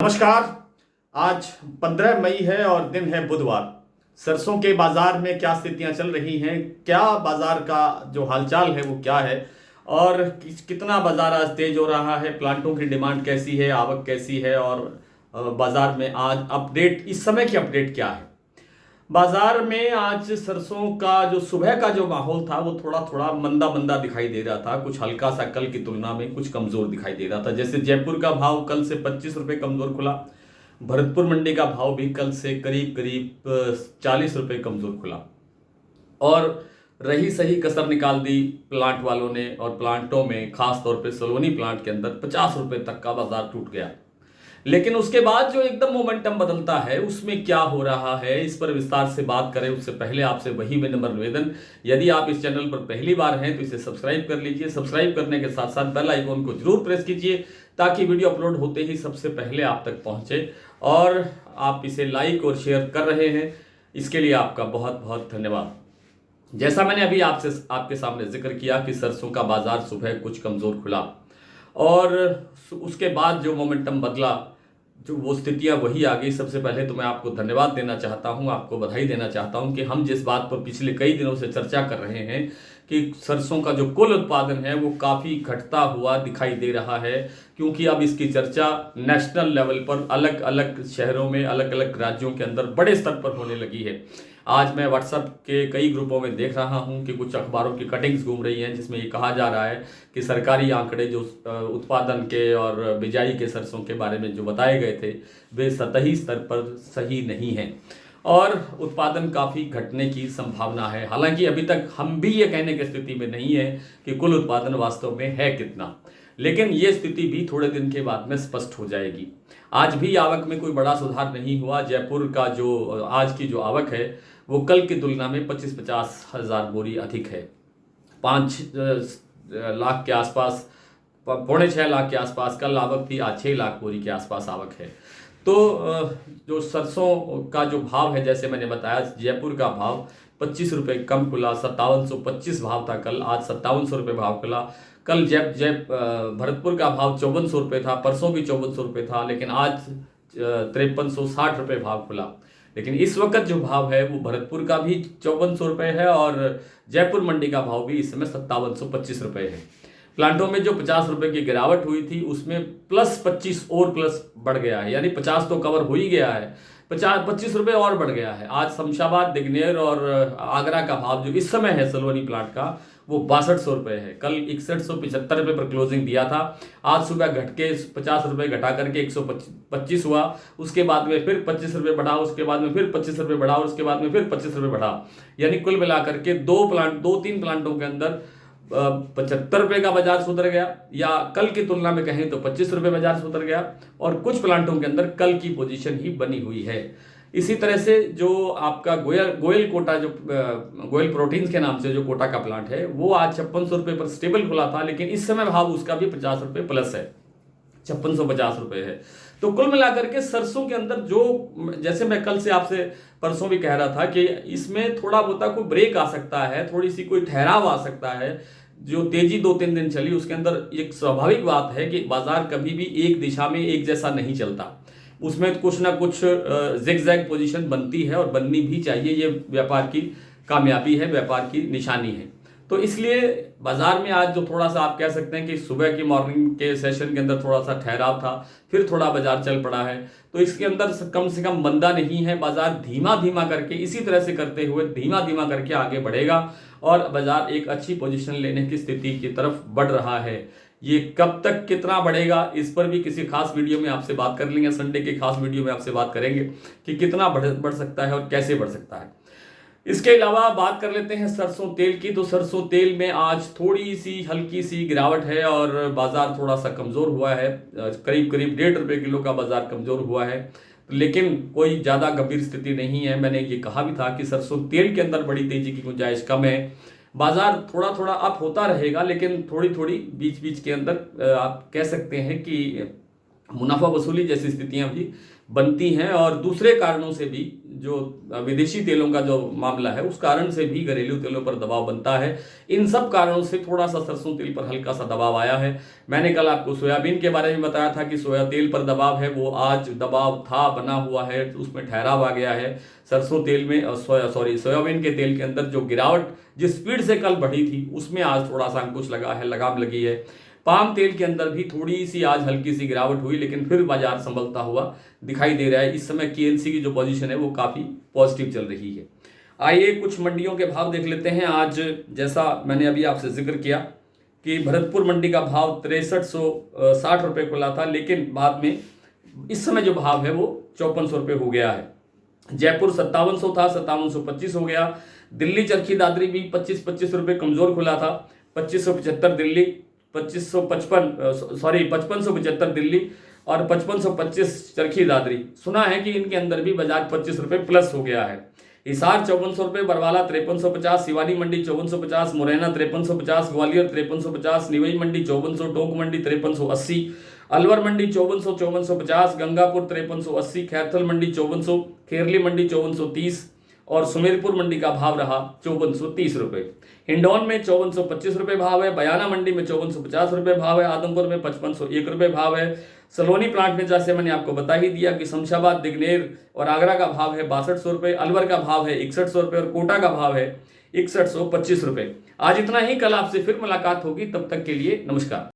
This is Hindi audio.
नमस्कार। आज 15 मई है और दिन है बुधवार। सरसों के बाजार में क्या स्थितियां चल रही हैं, क्या बाजार का जो हालचाल है वो क्या है और कितना बाजार आज तेज हो रहा है, प्लांटों की डिमांड कैसी है, आवक कैसी है और बाजार में आज अपडेट, इस समय की अपडेट क्या है। बाजार में आज सरसों का जो सुबह का जो माहौल था वो थोड़ा थोड़ा मंदा मंदा दिखाई दे रहा था, कुछ हल्का सा कल की तुलना में कुछ कमजोर दिखाई दे रहा था। जैसे जयपुर का भाव कल से 25 रुपए कमजोर खुला, भरतपुर मंडी का भाव भी कल से करीब करीब 40 रुपए कमजोर खुला। और रही सही कसर निकाल दी प्लांट वालों ने, और प्लांटों में खास तौर पे सलोनी प्लांट के अंदर 50 रुपए तक का बाजार टूट गया। लेकिन उसके बाद जो एकदम मोमेंटम बदलता है उसमें क्या हो रहा है, इस पर विस्तार से बात करें उससे पहले आपसे वही विनम्र निवेदन, यदि आप इस चैनल पर पहली बार हैं तो इसे सब्सक्राइब कर लीजिए। सब्सक्राइब करने के साथ साथ बेल आइकन को जरूर प्रेस कीजिए ताकि वीडियो अपलोड होते ही सबसे पहले आप तक पहुंचे। और आप इसे लाइक और शेयर कर रहे हैं, इसके लिए आपका बहुत बहुत धन्यवाद। जैसा मैंने अभी आपके सामने जिक्र किया कि सरसों का बाजार सुबह कुछ कमजोर खुला और उसके बाद जो मोमेंटम बदला, जो वो स्थितियां वही आ गई। सबसे पहले तो मैं आपको धन्यवाद देना चाहता हूं, आपको बधाई देना चाहता हूं कि हम जिस बात पर पिछले कई दिनों से चर्चा कर रहे हैं कि सरसों का जो कुल उत्पादन है वो काफ़ी घटता हुआ दिखाई दे रहा है, क्योंकि अब इसकी चर्चा नेशनल लेवल पर अलग अलग शहरों में, अलग अलग राज्यों के अंदर बड़े स्तर पर होने लगी है। आज मैं व्हाट्सएप के कई ग्रुपों में देख रहा हूं कि कुछ अखबारों की कटिंग्स घूम रही हैं जिसमें ये कहा जा रहा है कि सरकारी आंकड़े जो उत्पादन के और बिजाई के सरसों के बारे में जो बताए गए थे वे सतही स्तर पर सही नहीं हैं और उत्पादन काफ़ी घटने की संभावना है। हालांकि अभी तक हम भी ये कहने की स्थिति में नहीं है कि कुल उत्पादन वास्तव में है कितना, लेकिन ये स्थिति भी थोड़े दिन के बाद में स्पष्ट हो जाएगी। आज भी आवक में कोई बड़ा सुधार नहीं हुआ। जयपुर का जो आज की जो आवक है वो कल की तुलना में 25-50 हज़ार बोरी अधिक है। 5 लाख के आसपास, 5.25 लाख के आसपास कल आवक थी, आज 6 लाख बोरी के आसपास आवक है। तो जो सरसों का जो भाव है, जैसे मैंने बताया, जयपुर का भाव 25 रुपये कम खुला, 5725 भाव था कल, आज 5700 रुपये भाव खुला। कल भरतपुर का भाव 5400 रुपये था, परसों भी 5400 रुपये था, लेकिन आज 5360 रुपये भाव खुला। लेकिन इस वक्त जो भाव है वो भरतपुर का भी 5400 रुपये है और जयपुर मंडी का भाव भी इस समय 5725 रुपये है। प्लांटों में जो 50 रुपये की गिरावट हुई थी उसमें प्लस 25 और प्लस बढ़ गया है, यानी 50 तो कवर हो ही गया है, 25 रुपये और बढ़ गया है। आज शमशाबाद, दिग्नेर और आगरा का भाव जो इस समय है सलोनी प्लांट का वो 6200 रुपये है। कल 6175 रुपये पर क्लोजिंग दिया था, आज सुबह घट के 50 रुपये घटा करके 125 हुआ, उसके बाद में फिर 25 रुपये बढ़ा, उसके बाद में फिर 25 रुपये बढ़ा और उसके बाद में फिर 25 रुपये बढ़ा। यानी कुल मिलाकर के 2-3 प्लांटों के अंदर 75 रुपये का बाजार सुधर गया, या कल की तुलना में कहें तो 25 रुपये बाजार सुधर गया, और कुछ प्लांटों के अंदर कल की पोजीशन ही बनी हुई है। इसी तरह से जो आपका गोयल कोटा, जो गोयल प्रोटीन्स के नाम से जो कोटा का प्लांट है, वो आज 5600 रुपये पर स्टेबल खुला था, लेकिन इस समय भाव उसका भी 50 रुपये प्लस है, 5650 रुपये है। तो कुल मिलाकर के सरसों के अंदर जो, जैसे मैं कल से आपसे परसों भी कह रहा था कि इसमें थोड़ा बहुत कोई ब्रेक आ सकता है, थोड़ी सी कोई ठहराव आ सकता है। जो तेजी 2-3 दिन चली उसके अंदर एक स्वाभाविक बात है कि बाजार कभी भी एक दिशा में एक जैसा नहीं चलता, उसमें कुछ ना कुछ जिगजैग पोजीशन बनती है और बननी भी चाहिए। ये व्यापार की कामयाबी है, व्यापार की निशानी है। तो इसलिए बाजार में आज जो थोड़ा सा आप कह सकते हैं कि सुबह की मॉर्निंग के सेशन के अंदर थोड़ा सा ठहराव था, फिर थोड़ा बाजार चल पड़ा है, तो इसके अंदर कम से कम मंदा नहीं है। बाजार धीमा धीमा करके, इसी तरह से करते हुए धीमा धीमा करके आगे बढ़ेगा और बाजार एक अच्छी पोजीशन लेने की स्थिति की तरफ बढ़ रहा है। ये कब तक कितना बढ़ेगा इस पर भी किसी खास वीडियो में आपसे बात कर लेंगे, संडे के खास वीडियो में आपसे बात करेंगे कि कितना बढ़ सकता है और कैसे बढ़ सकता है। इसके अलावा बात कर लेते हैं सरसों तेल की। तो सरसों तेल में आज थोड़ी सी हल्की सी गिरावट है और बाजार थोड़ा सा कमजोर हुआ है, करीब करीब 1.5 रुपये किलो का बाजार कमजोर हुआ है, लेकिन कोई ज़्यादा गंभीर स्थिति नहीं है। मैंने ये कहा भी था कि सरसों तेल के अंदर बड़ी तेजी की गुंजाइश कम है, बाजार थोड़ा थोड़ा अप होता रहेगा, लेकिन थोड़ी थोड़ी बीच बीच के अंदर आप कह सकते हैं कि मुनाफा वसूली जैसी स्थितियां भी बनती हैं, और दूसरे कारणों से भी, जो विदेशी तेलों का जो मामला है उस कारण से भी घरेलू तेलों पर दबाव बनता है। इन सब कारणों से थोड़ा सा सरसों तेल पर हल्का सा दबाव आया है। मैंने कल आपको सोयाबीन के बारे में बताया था कि सोया तेल पर दबाव है, वो आज दबाव था बना हुआ है, उसमें ठहराव आ गया है। सरसों तेल में सोयाबीन के तेल के अंदर जो गिरावट जिस स्पीड से कल बढ़ी थी उसमें आज थोड़ा सा अंकुश लगा है, लगाम लगी है। पाम तेल के अंदर भी थोड़ी सी आज हल्की सी गिरावट हुई, लेकिन फिर बाजार संभलता हुआ दिखाई दे रहा है। इस समय केएलसी की जो पोजीशन है वो काफी पॉजिटिव चल रही है। आइए कुछ मंडियों के भाव देख लेते हैं। आज जैसा मैंने अभी आपसे जिक्र किया कि भरतपुर मंडी का भाव 6360 रुपये खुला था, लेकिन बाद में इस समय जो भाव है वो 5400 रुपये हो गया है। जयपुर 5700 था, 5725 हो गया। दिल्ली चरखी दादरी भी 25-25 रुपये कमजोर खुला था। 2575 दिल्ली, 5575 दिल्ली और 5525 चरखी दादरी। सुना है कि इनके अंदर भी बाजार 25 रुपये प्लस हो गया है। हिसार 5400 रुपये, बरवाला 5350, सिवानी मंडी 5450, मुरैना 5350, ग्वालियर 5350, निवई मंडी 5400, टोंक मंडी 5380, अलवर मंडी 5400 5450, गंगापुर 5380, खैरथल मंडी 5400, खेरली मंडी 5430 और सुमेरपुर मंडी का भाव रहा 5430 रुपये। हिंडौन में 5425 रुपये भाव है। बयाना मंडी में 5450 रुपये भाव है। आदमपुर में 5501 रुपये भाव है। सलोनी प्लांट में जैसे मैंने आपको बता ही दिया कि शमशाबाद, दिग्नेर और आगरा का भाव है 6200 रुपये, अलवर का भाव है 6100 रुपये और कोटा का भाव है 6125 रुपये। आज इतना ही, कल आपसे फिर मुलाकात होगी, तब तक के लिए नमस्कार।